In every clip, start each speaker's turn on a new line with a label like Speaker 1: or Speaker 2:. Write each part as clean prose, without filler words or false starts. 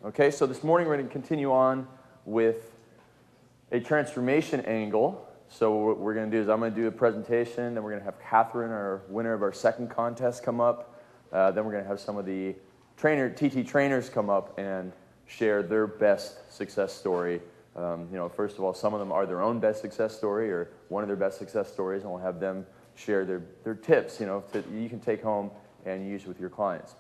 Speaker 1: Okay, so this morning we're going to continue on with a transformation angle. So what we're going to do is I'm going to do a presentation, then we're going to have Catherine, our winner of our second contest, come up. Then we're going to have some of the TT trainers come up and share their best success story. First of all, some of them are their own best success story or one of their best success stories, and we'll have them share their tips, that you can take home and use with your clients.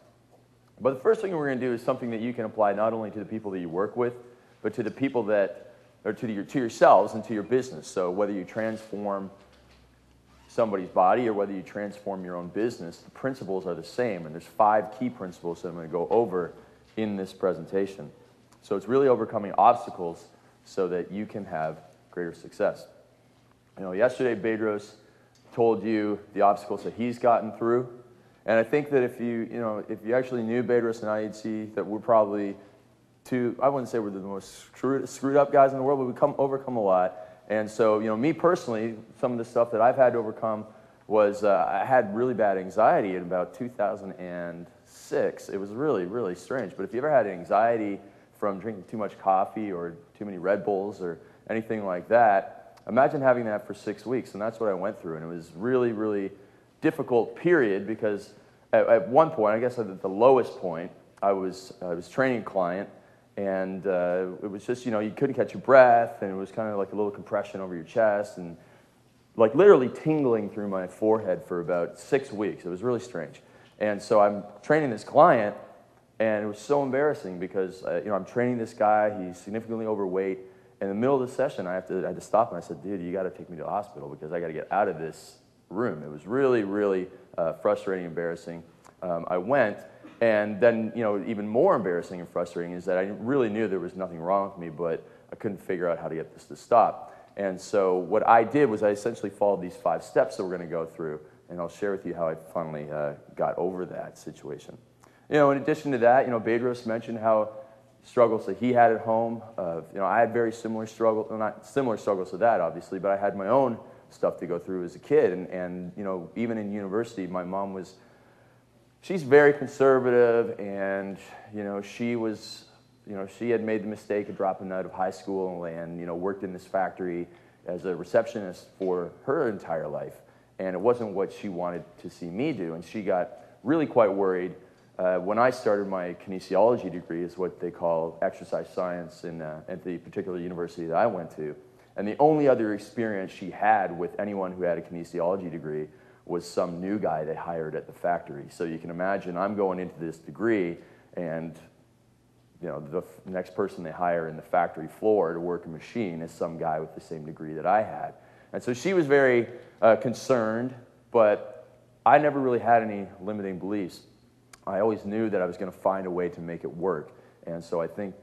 Speaker 1: But the first thing we're going to do is something that you can apply not only to the people that you work with, but to the people that, or to yourselves and to your business. So whether you transform somebody's body or whether you transform your own business, the principles are the same. And there's 5 key principles that I'm going to go over in this presentation. So it's really overcoming obstacles so that you can have greater success. Yesterday Bedros told you the obstacles that he's gotten through. And I think that if you actually knew Bedros and I, you'd see that we're probably I wouldn't say we're the most screwed up guys in the world, but we overcome a lot. And so, me personally, some of the stuff that I've had to overcome was I had really bad anxiety in about 2006. It was really, really strange. But if you ever had anxiety from drinking too much coffee or too many Red Bulls or anything like that, imagine having that for 6 weeks. And that's what I went through. And it was really, really difficult period because at one point, I guess at the lowest point, I was training a client, and it was just, you couldn't catch your breath, and it was kind of like a little compression over your chest, and like literally tingling through my forehead for about 6 weeks. It was really strange. And so I'm training this client, and it was so embarrassing because I'm training this guy. He's significantly overweight. In the middle of the session, I had to stop, and I said, dude, you got to take me to the hospital because I got to get out of this room. It was really, really frustrating, embarrassing. I went, and then, even more embarrassing and frustrating is that I really knew there was nothing wrong with me, but I couldn't figure out how to get this to stop. And so what I did was I essentially followed these 5 steps that we're going to go through, and I'll share with you how I finally got over that situation. In addition to that, Bedros mentioned how struggles that he had at home. I had very similar struggles, well, not similar struggles to that, obviously, but I had my own stuff to go through as a kid, and even in university, my mom she's very conservative, and she had made the mistake of dropping out of high school and worked in this factory as a receptionist for her entire life, and it wasn't what she wanted to see me do, and she got really quite worried when I started my kinesiology degree, is what they call exercise science at the particular university that I went to. And the only other experience she had with anyone who had a kinesiology degree was some new guy they hired at the factory. So you can imagine I'm going into this degree, and the next person they hire in the factory floor to work a machine is some guy with the same degree that I had. And so she was very concerned, but I never really had any limiting beliefs. I always knew that I was going to find a way to make it work. And so I think,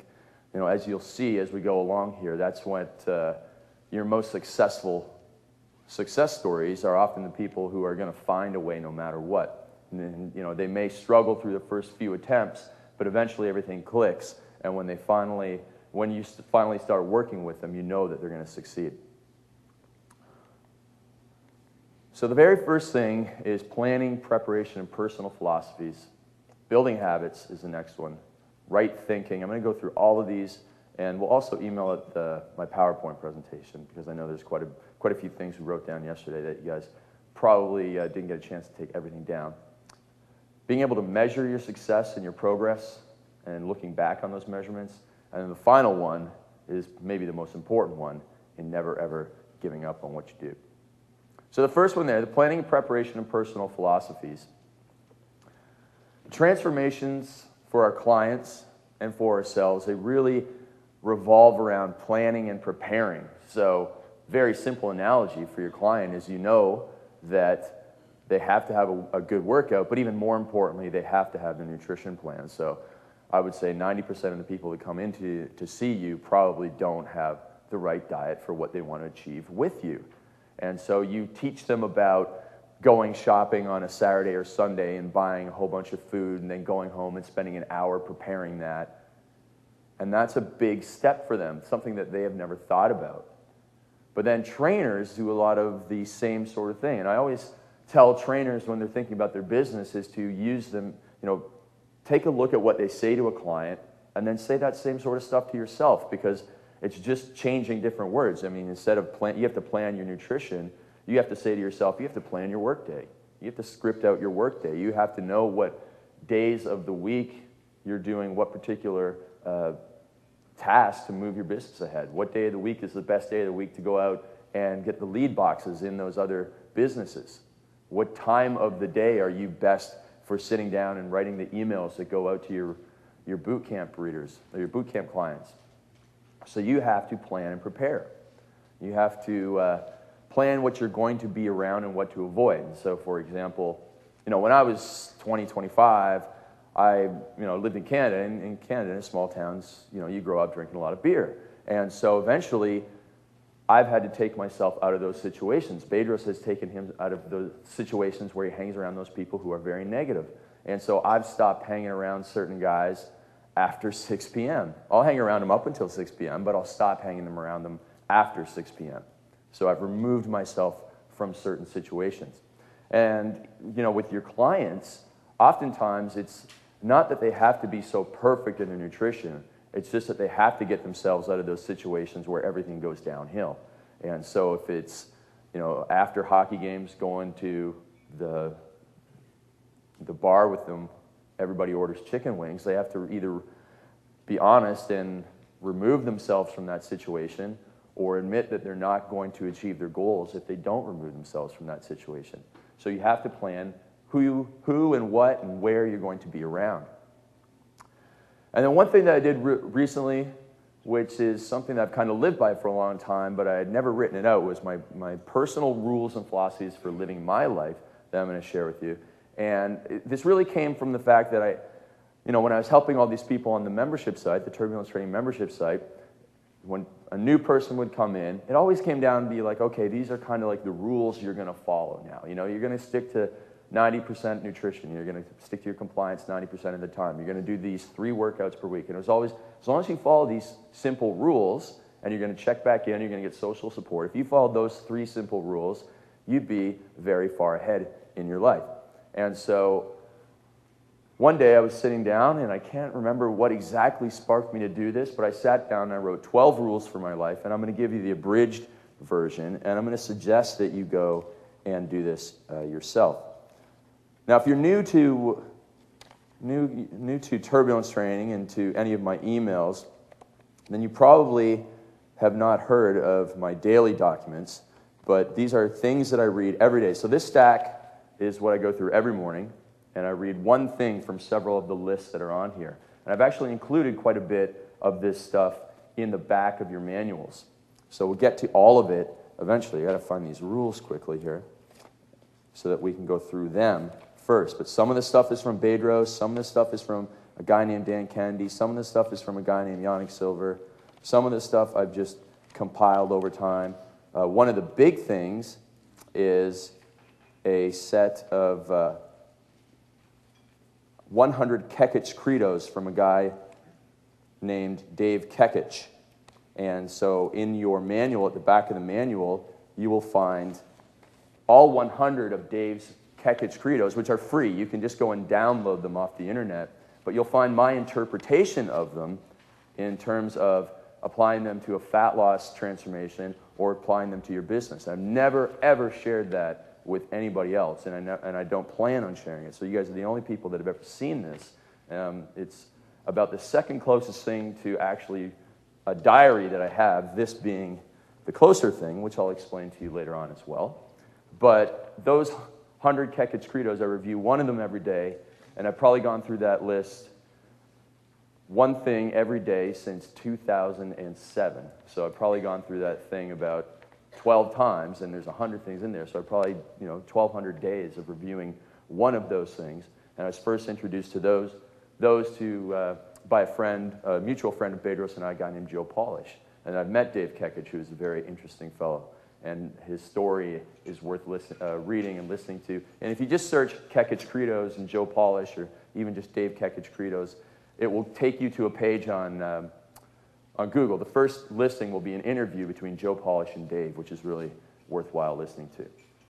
Speaker 1: as you'll see as we go along here, that's what your most successful success stories are often the people who are going to find a way no matter what. And, they may struggle through the first few attempts, but eventually everything clicks. And when you finally start working with them, you know that they're going to succeed. So the very first thing is planning, preparation, and personal philosophies. Building habits is the next one. Right thinking. I'm going to go through all of these. And we'll also email it my PowerPoint presentation because I know there's quite a few things we wrote down yesterday that you guys probably didn't get a chance to take everything down. Being able to measure your success and your progress and looking back on those measurements. And then the final one is maybe the most important one in never ever giving up on what you do. So the first one there, the planning and preparation of personal philosophies. Transformations for our clients and for ourselves, they really revolve around planning and preparing. So very simple analogy for your client is that they have to have a good workout, but even more importantly, they have to have the nutrition plan. So I would say 90% of the people that come in to see you probably don't have the right diet for what they want to achieve with you. And so you teach them about going shopping on a Saturday or Sunday and buying a whole bunch of food and then going home and spending an hour preparing that. And that's a big step for them, something that they have never thought about. But then trainers do a lot of the same sort of thing. And I always tell trainers when they're thinking about their business is to use them, take a look at what they say to a client And then say that same sort of stuff to yourself, because it's just changing different words. I mean, instead of you have to plan your nutrition, you have to say to yourself, you have to plan your workday. You have to script out your workday. You have to know what days of the week you're doing what particular task to move your business ahead. What day of the week is the best day of the week to go out and get the lead boxes in those other businesses? What time of the day are you best for sitting down and writing the emails that go out to your boot camp readers or your boot camp clients? So you have to plan and prepare. You have to plan what you're going to be around and what to avoid. And so, for example, when I was 20, 25, I lived in Canada. And in Canada, in small towns, you grow up drinking a lot of beer. And so eventually, I've had to take myself out of those situations. Bedros has taken him out of those situations where he hangs around those people who are very negative. And so I've stopped hanging around certain guys after 6 p.m. I'll hang around them up until 6 p.m., but I'll stop hanging them around them after 6 p.m. So I've removed myself from certain situations. And, with your clients, oftentimes it's not that they have to be so perfect in their nutrition. It's just that they have to get themselves out of those situations where everything goes downhill. And so if it's, after hockey games, going to the bar with them, everybody orders chicken wings, they have to either be honest and remove themselves from that situation, or admit that they're not going to achieve their goals if they don't remove themselves from that situation. So you have to plan who and what and where you're going to be around. And then one thing that I did recently, which is something that I've kind of lived by for a long time, but I had never written it out, was my personal rules and philosophies for living my life that I'm going to share with you. And this really came from the fact that when I was helping all these people on the membership site, the Turbulence Training membership site, when a new person would come in, it always came down to be like, okay, these are kind of like the rules you're going to follow now. You're going to stick to 90% nutrition. You're going to stick to your compliance 90% of the time. You're going to do these 3 workouts per week. And it was always, as long as you follow these simple rules, and you're going to check back in, you're going to get social support. If you followed those 3 simple rules, you'd be very far ahead in your life. And so one day I was sitting down, and I can't remember what exactly sparked me to do this, but I sat down and I wrote 12 rules for my life, and I'm going to give you the abridged version, and I'm going to suggest that you go and do this yourself. Now, if you're new to Turbulence Training and to any of my emails, then you probably have not heard of my daily documents, but these are things that I read every day. So this stack is what I go through every morning, and I read one thing from several of the lists that are on here. And I've actually included quite a bit of this stuff in the back of your manuals. So we'll get to all of it eventually. I've got to find these rules quickly here so that we can go through them first. But some of the stuff is from Bedros, some of the stuff is from a guy named Dan Kennedy, some of the stuff is from a guy named Yannick Silver, some of the stuff I've just compiled over time. One of the big things is a set of 100 Kekich credos from a guy named Dave Kekich. And so in your manual, at the back of the manual, you will find all 100 of Dave's Kekich credos, which are free. You can just go and download them off the internet. But you'll find my interpretation of them in terms of applying them to a fat loss transformation or applying them to your business. I've never, ever shared that with anybody else, and I don't plan on sharing it. So you guys are the only people that have ever seen this. It's about the second closest thing to actually a diary that I have, this being the closer thing, which I'll explain to you later on as well. But those 100 Kekich credos, I review one of them every day, and I've probably gone through that list one thing every day since 2007. So I've probably gone through that thing about 12 times, and there's 100 things in there. So I've probably, 1,200 days of reviewing one of those things. And I was first introduced to those by a friend, a mutual friend of Bedros and I, a guy named Joe Polish. And I've met Dave Kekich, who's a very interesting fellow. And his story is worth reading and listening to. And if you just search Kekich Credos and Joe Polish, or even just Dave Kekich Credos, it will take you to a page on Google. The first listing will be an interview between Joe Polish and Dave, which is really worthwhile listening to.